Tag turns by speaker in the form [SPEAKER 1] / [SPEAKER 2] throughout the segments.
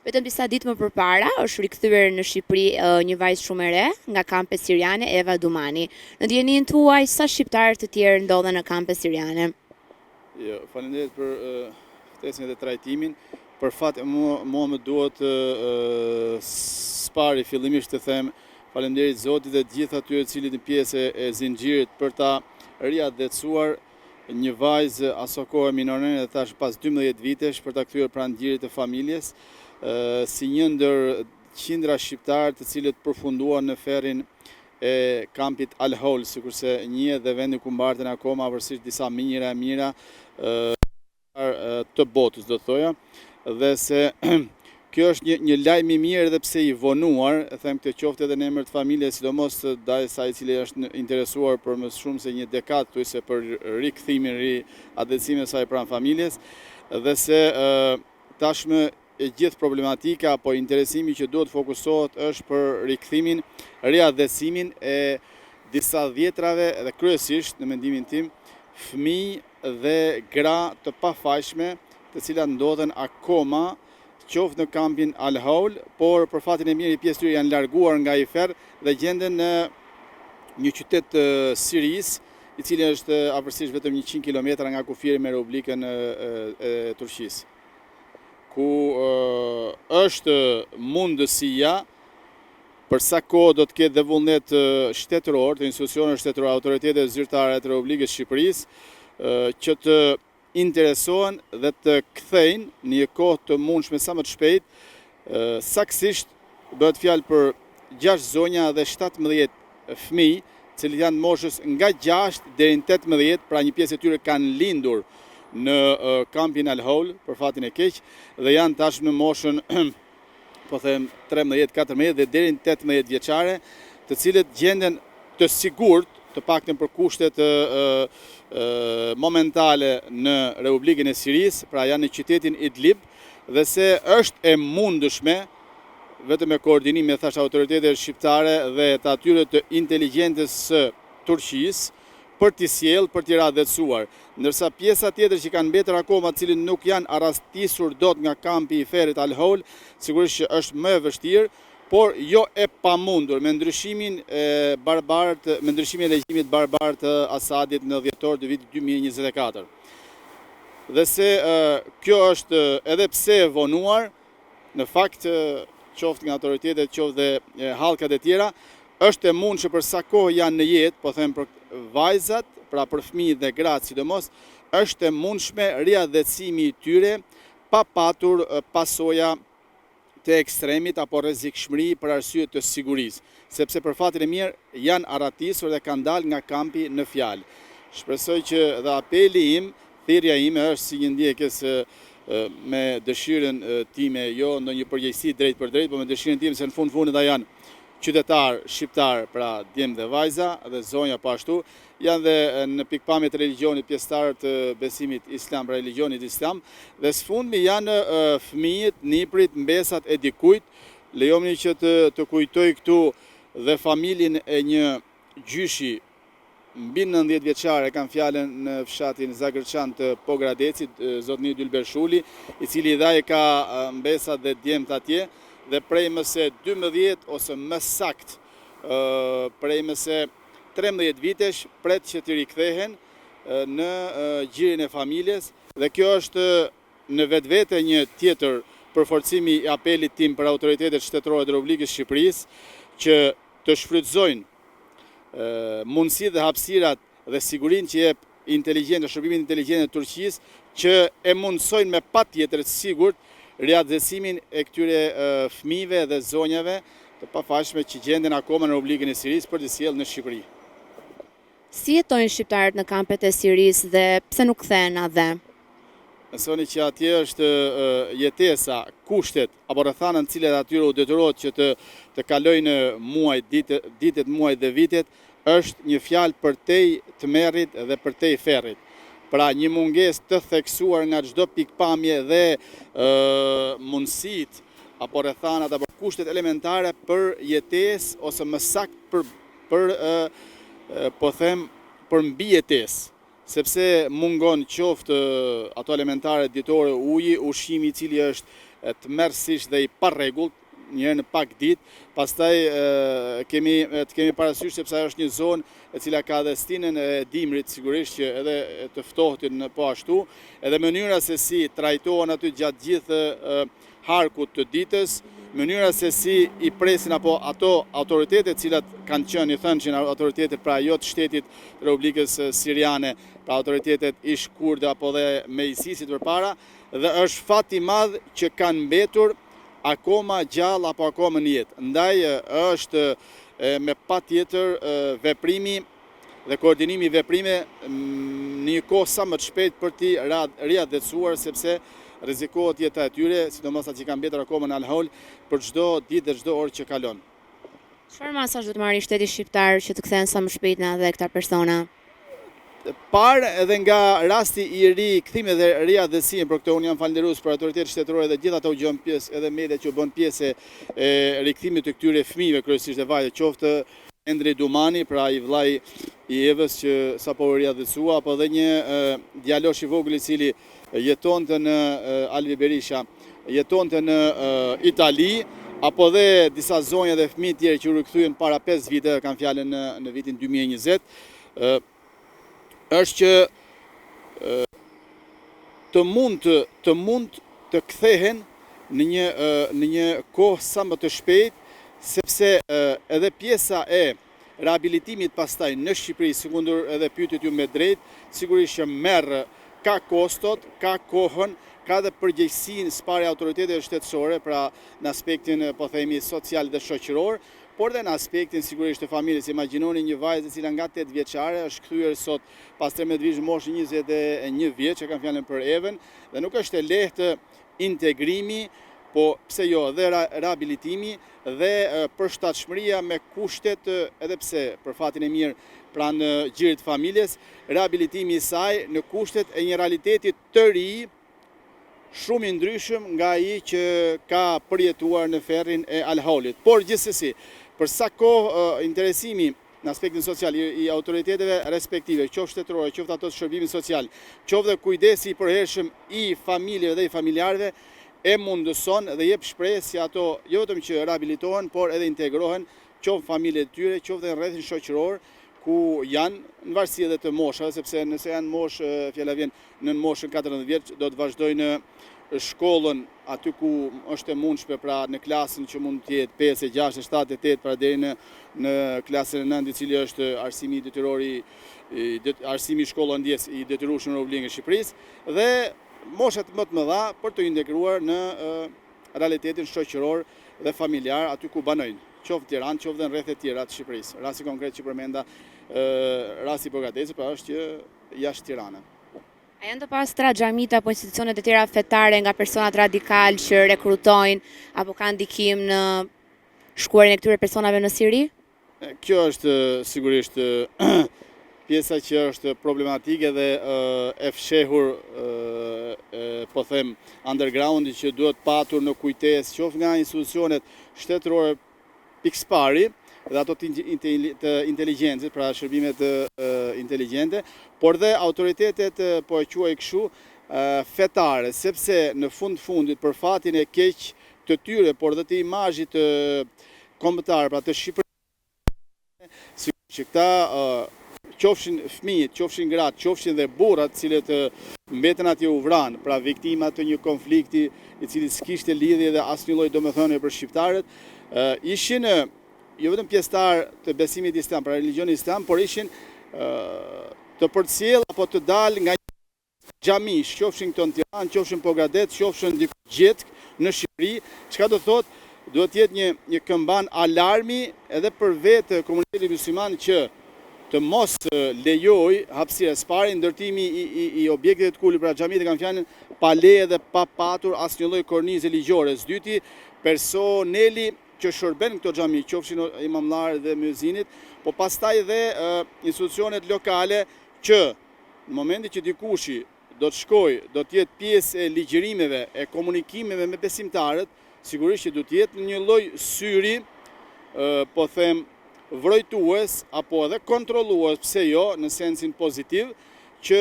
[SPEAKER 1] Vetëm disa ditë më përpara është rikthyer në Shqipëri një vajzë shumë e re nga kampe siriane, Eva Dumani. Në ndjenin tuaj, sa shqiptarë të tjerë ndodhen në kampe siriane?
[SPEAKER 2] Jo, faleminderit për ftesën dhe trajtimin. Për fat mua më duhet spari fillimisht të them faleminderit Zotit dhe gjithë atyre të cilët në pjesë e zinxhirit për ta riadhetësuar një vajzë aso kohë minore dhe tash pas 12 vitesh për ta kthyer pranë gjirit të familjes, si një ndër qindra shqiptarë të cilët përfunduan në ferrin e kampit Al-Hol, sikurse njihet dhe vendi ku mbarten akoma avërsisht disa mira të botës, do thoja, dhe se kjo është një lajm i mirë edhe pse i vonuar, them këtë qoftë edhe në emër të familjes, sidomos Dajsa i cili është interesuar për më shumë se një dekadë thuajse për rikthimin, riadhetësimin e saj pranë familjes, dhe se tashmë e gjithë problematika apo interesimi që duhet fokusohet është për rikthimin, riadhetësimin e disa dhjetrave dhe kryesisht në mendimin tim fëmijë dhe gra të pafajshme, të cilat ndodhen akoma qoftë në kampin Al-Hol, por për fatin e mirë i pjesë tyre janë larguar nga i ferr dhe gjenden në një qytet të Sirisë, i cili është afërsisht vetëm 100 kilometra nga kufiri me Republikën e Turqisë, ku është mundësia për sa kohë do të ketë dhe vullnet shtetëror, të institucioneve shtetërore, autoritetet zyrtare të Republikës Shqipërisë që të interesohen dhe të kthejnë një kohë të mundshme sa më të shpejt, saktësisht bëhet fjalë për 6 zonja dhe 17 fëmijë, cilët janë moshës nga 6 deri në 18, pra një pjesë e tyre kanë lindur në kampin Al-Hol, për fatin e keq, dhe janë tash në moshën po them 13, 14 dhe deri në 18 vjeçare, të cilët gjenden të sigurt, të paktën për kushtet momentale në Republikën e Sirisë, pra janë në qytetin Idlib, dhe se është e mundshme vetëm me koordinim me thash autoritetet shqiptare dhe të atyre të inteligjentës së Turqisë për t'i sjellë, për t'i riadhetësuar. Ndërsa pjesa tjetër që kanë mbetur akoma, të cilët nuk janë arrestisur dot nga kampi i ferrit Al-Hol, sigurisht që është më e vështirë, por jo e pamundur me ndryshimin e regjimit barbar të Asadit në dhjetor të vitit 2024. Dhe se kjo është edhe pse e vonuar, në fakt qoftë nga autoritetet, qoftë dhe hallkat e tjera, është e mundshme për sa kohë janë në jetë, po them për vajzat, pra për fëmijët dhe gratë sidomos, është e mundshme riadhetësimi i tyre pa patur pasoja të ekstremit apo rrezikshmëri për arsye të sigurisë, sepse për fatin e mirë janë arratisur dhe kanë dalë nga kampi në fjalë. Shpresoj që dhe apeli im, thirrja ime është si një ndjekës me dëshirën time, jo ndonjë përgjegjësi drejt për drejt, por me dëshirën time se në fund ata janë qytetar shqiptar, pra djem dhe vajza dhe zonja po ashtu, janë dhe në pikpamje të religionit pjesëtar të besimit islam, pra religionit islam, dhe sfundmi janë fëmijët, niprit, mbesat e dikujt. Lejoni që të kujtoj këtu dhe familjen e një gjyshi mbi 90 vjeçare, kam fjalën në fshatin Zagërçan të Pogradecit, zotni Dylbershuli, i cili dhaj ka mbesat dhe djemt atje, dhe prej mëse 12 ose më sakt prej mëse 13 vitesh pret që të rikthehen në gjirin e familjes, dhe kjo është në vetvete një tjetër përforcimi i apelit tim për autoritetet shtetërore të Republikës Shqipërisë që të shfrytëzojnë mundësitë dhe hapësirat dhe sigurinë që jep shërbimet inteligjente të Turqisë, që e mundsojnë me patjetër të sigurt riadhetësimin e këtyre fëmijëve dhe zonjave të pafajshme që gjenden akoma në Republikën e Sirisë për të sjellë në Shqipëri.
[SPEAKER 1] Si jetojnë shqiptarët në kampet e Sirisë dhe pse nuk kthehen atje?
[SPEAKER 2] Mësoni që atje është jetesa, kushtet apo rrethanat në cilat atyre u detyrohet që të kalojnë ditët, muajt dhe vitet, është një fjalë përtej tmerrit dhe përtej ferrit. Pra një mungesë të theksuar nga çdo pikpamje dhe mundësitë apo rrethanat apo kushtet elementare për jetesë ose më saktë për mbijetesë, sepse mungon qoftë ato elementare ditore, uji, ushqimi i cili është të merrsisht dhe i parregullt, njëherë në pak ditë, pastaj të kemi parasysh sepse ajo është një zonë e cila ka dhe stinën e dimrit, sigurisht që edhe të ftohtin po ashtu, edhe mënyra se si trajtohen aty gjatë gjithë harkut të ditës, mënyra se si i presin apo ato autoritetet cilat kanë qenë, i thënë që autoritetet pra jo të shtetit të Republikës Siriane, pra autoritetet ish kurde apo dhe me ISIS-it përpara, dhe është fat i madh që kanë mbetur akoma gjallë apo akoma në jetë. Ndaj është me patjetër veprimi dhe koordinimi veprime në një kohë sa më të shpejt për t'i riadhetësuar, sepse rrezikohet jeta e tyre, sidomos ata që kanë mbetur akoma në Al-Hol, për çdo ditë dhe çdo orë që kalon.
[SPEAKER 1] Çfarë masazh do të marrë shteti shqiptar që të kthehen sa më shpejt në edhe këta persona?
[SPEAKER 2] Parë edhe nga rasti i ri kthimit dhe riadhetësimi, për këtë unë jam falënderues për autoritetet shtetërore dhe gjithë ato që bën pjesë, edhe mediat që bën pjesë e rikthimit të këtyre fëmijëve, kryesisht e vajzave, qoftë Endri Dumani, pra i vllai i Evës që sapo u riadhetësua, apo edhe një djalosh i vogël i cili jetonte në Alvi Berisha, jetonte në Itali, apo dhe disa zonja dhe fëmijë tjerë që u rikthyen para 5 vite, kanë fjalën në vitin 2020, është që të mund të kthehen në një kohë sa më të shpejt, sepse edhe pjesa e rehabilitimit pastaj në Shqipëri, sikundër edhe pyetjet ju me drejt, sigurisht që merr ka kostot, ka kohën, ka dhe përgjegjësinë sipër autoriteteve shtetërore, pra në aspektin po themi social dhe shoqëror, por dhe në aspektin sigurisht të familjes. Imagjinoni një vajzë e cila nga 8 vjeçare është kthyer sot pas 13 vitesh moshë 21 vjeç, që kanë fjalën për Even, dhe nuk është e lehtë integrimi, po pse jo dhe rehabilitimi dhe përshtatshmëria me kushtet, edhe pse për fatin e mirë pranë gjirit familjes, rehabilitimi i saj në kushtet e një realiteti të ri, shumë i ndryshëm nga ai që ka përjetuar në ferrin e Al-Holit. Por gjithsesi, për sa kohë interesimi në aspektin social i autoriteteve respektive, qoftë shtetërore, qoftë ato të shërbimit social, qoftë dhe kujdesi i përhershëm i familjeve dhe i familjarëve, e mundëson dhe jep shpresë si ato jo vetëm që rehabilitohen, por edhe integrohen, qoftë familjet e tyre, qoftë dhe në rrethin shoqëror, ku janë në varësi edhe të moshave, sepse nëse janë moshë, fjala vjen në moshën 14 vjeç, do të vazhdojnë shkollën aty ku është e mundshme, pra në klasën që mund të jetë 5, 6, 7, 8, pra deri në klasën e 9, i cili është arsimi detyror arsimi i shkollëndjes i detyrueshëm në Republikën e Shqipërisë, dhe moshat më të mëdha për të integruar në realitetin shoqëror dhe familjar aty ku banojnë, qoftë Tiranë, qoftë dhe në rrethet tjera të Shqipërisë. Rasti konkret që përmenda, rasti Bogateci, pra është që jashtë Tiranës.
[SPEAKER 1] A janë të pastra xhamit apo institucionet e tjera fetare nga personat radikal që rekrutojnë apo kanë ndikim në shkuarin e këtyre personave në Siri?
[SPEAKER 2] Kjo është sigurisht pjesa që është problematike dhe e fshehur, po them, underground, që duhet patur në kujtesë qoftë nga institucionet shtetërore pikëpari dhe ato të inteligjencës, pra shërbimet inteligjente, por dhe autoritetet, po e quaj kështu, fetare, sepse në fundit për fatin e keq të tyre, por dhe të imazhit kombëtar, pra të Shqipërisë, që këta qofshin fëmijët, qofshin gratë, qofshin dhe burrat, cilët mbeten atje u vranë, pra viktima të një konflikti i cili s'kishte lidhje dhe asnjë lloj domethënie për shqiptarët, ishin jo vetëm pjesëtar të besimit islam, pra religionit islam, por ishin të përcjell apo të dalë nga xhamish, qofshin këto në Tiranë, qofshin Pogadet, qofshin diku gjetk në Shqipëri, çka do thotë, duhet të jetë një këmban alarmi edhe për vetë komunitetin musliman që të mos lejoj hapësirë. Spari, ndërtimi i objektet të kullit, pra xhamitë kanë fjalën pa leje dhe pa patur asnjë lloj kornize ligjore. Dyti, personeli që shërben këto xhami, qofshin imamllarë dhe myezinit, po pastaj dhe institucionet lokale që në momentin që dikushi do të shkojë, do të jetë pjesë e ligjërimeve, e komunikimeve me besimtarët, sigurisht që do të jetë një lloj syri, po them, vrojtues apo edhe kontrollues, pse jo, në sensin pozitiv, që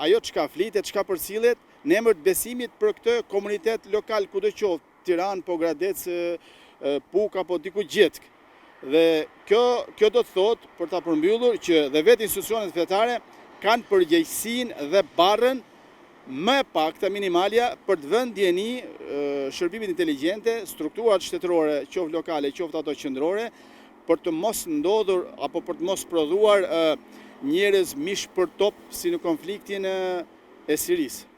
[SPEAKER 2] ajo çka flitet, çka përcillet, në emër të besimit për këtë komunitet lokal kudo qoftë, Tiranë, Pogradec, Puk apo diku gjithë. Dhe kjo do të thotë, për ta përmbyllur, që dhe vetë institucionet fetare kanë përgjegjësinë dhe barrën më e pakta minimalja për të vënë ndjeni shërbimit inteligjente, strukturat shtetërore, qoftë lokale, qoftë ato qendrore, për të mos ndodhur apo për të mos prodhuar njerëz mish për top si në konfliktin e Sirisë.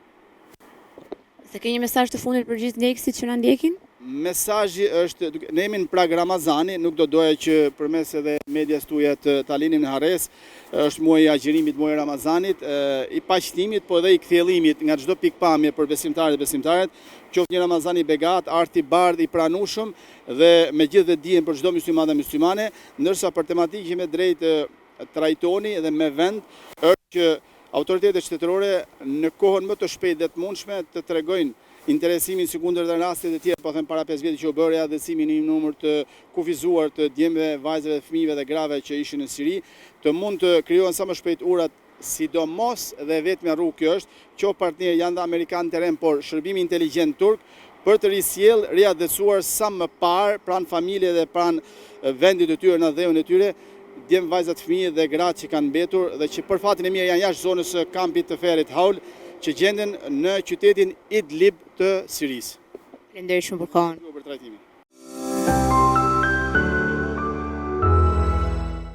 [SPEAKER 1] Se ke një mesazh të fundit për gjithë ndjekësit që na ndjekin?
[SPEAKER 2] Mesazhi është, ne jemi në prag Ramazani, nuk do doja që përmes edhe medias tuaja të linim në harres, është muaji i agjerimit, muaji i Ramazanit, i paqëtimit, po edhe i kthjellimit nga çdo pikpamje për besimtarët dhe besimtaret, qoftë një Ramazan i begat, art i bardh, i pranueshëm dhe me gjithë dhe dijen për çdo musliman dhe muslimane, ndërsa për tematikë që me drejt trajtoni dhe me vend është që autoritetet shtetërore në kohën më të shpejtë dhe të mundshme të tregojnë interesimin si kundër dhe rastet e tjera, po them para 5 vjetë që u bëri adhësimi në një numër të kufizuar të djemve, vajzave, fëmijëve dhe grave që ishin në Siri, të mund të krijohen sa më shpejt urat, sidomos dhe vetmja rrugë kjo është, që partnerë janë dhe Amerikanë të rem, por shërbimi inteligjent turk, për të risjell, riadhësuar sa më parë pranë familje dhe pranë vendit të tyre në dheun e tyre, djemë, vajzat, fëmijë dhe gratë që kanë mbetur dhe që për fatin e mirë janë jashtë zonës së kampit të Ferit Haul, që gjenden në qytetin Idlib të Sirisë.
[SPEAKER 1] Faleminderit shumë për kohën.
[SPEAKER 2] Për trajtimin.